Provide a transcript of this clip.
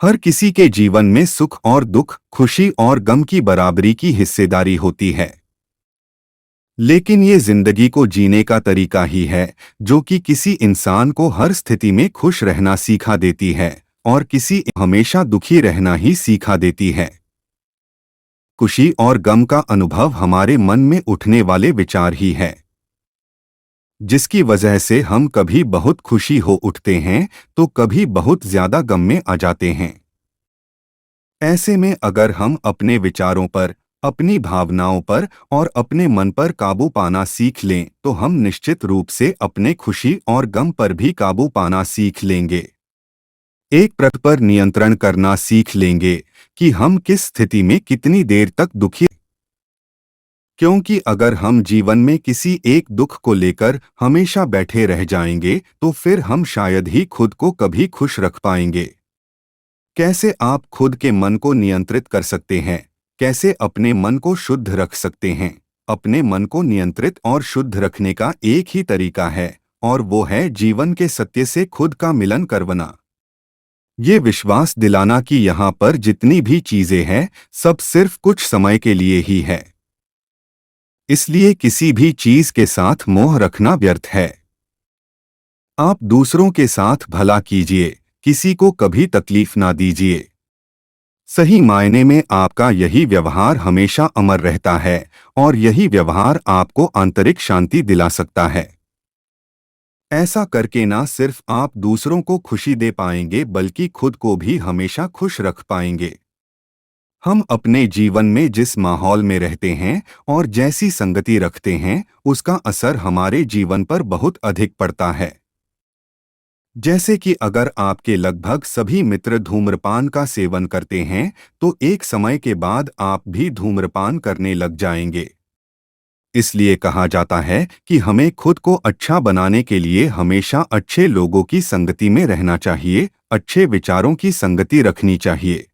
हर किसी के जीवन में सुख और दुख, खुशी और गम की बराबरी की हिस्सेदारी होती है। लेकिन ये जिंदगी को जीने का तरीका ही है जो कि किसी इंसान को हर स्थिति में खुश रहना सिखा देती है और किसी हमेशा दुखी रहना ही सिखा देती है। खुशी और गम का अनुभव हमारे मन में उठने वाले विचार ही है, जिसकी वजह से हम कभी बहुत खुशी हो उठते हैं तो कभी बहुत ज्यादा गम में आ जाते हैं। ऐसे में अगर हम अपने विचारों पर, अपनी भावनाओं पर और अपने मन पर काबू पाना सीख लें तो हम निश्चित रूप से अपने खुशी और गम पर भी काबू पाना सीख लेंगे। एक प्रत पर नियंत्रण करना सीख लेंगे कि हम किस स्थिति में कितनी देर तक दुखी, क्योंकि अगर हम जीवन में किसी एक दुख को लेकर हमेशा बैठे रह जाएंगे तो फिर हम शायद ही खुद को कभी खुश रख पाएंगे। कैसे आप खुद के मन को नियंत्रित कर सकते हैं? कैसे अपने मन को शुद्ध रख सकते हैं? अपने मन को नियंत्रित और शुद्ध रखने का एक ही तरीका है और वो है जीवन के सत्य से खुद का मिलन करवाना। ये विश्वास दिलाना कि यहाँ पर जितनी भी चीजें हैं सब सिर्फ कुछ समय के लिए ही है। इसलिए किसी भी चीज के साथ मोह रखना व्यर्थ है। आप दूसरों के साथ भला कीजिए, किसी को कभी तकलीफ ना दीजिए। सही मायने में आपका यही व्यवहार हमेशा अमर रहता है और यही व्यवहार आपको आंतरिक शांति दिला सकता है। ऐसा करके ना सिर्फ आप दूसरों को खुशी दे पाएंगे बल्कि खुद को भी हमेशा खुश रख पाएंगे। हम अपने जीवन में जिस माहौल में रहते हैं और जैसी संगति रखते हैं उसका असर हमारे जीवन पर बहुत अधिक पड़ता है। जैसे कि अगर आपके लगभग सभी मित्र धूम्रपान का सेवन करते हैं तो एक समय के बाद आप भी धूम्रपान करने लग जाएंगे। इसलिए कहा जाता है कि हमें खुद को अच्छा बनाने के लिए हमेशा अच्छे लोगों की संगति में रहना चाहिए, अच्छे विचारों की संगति रखनी चाहिए।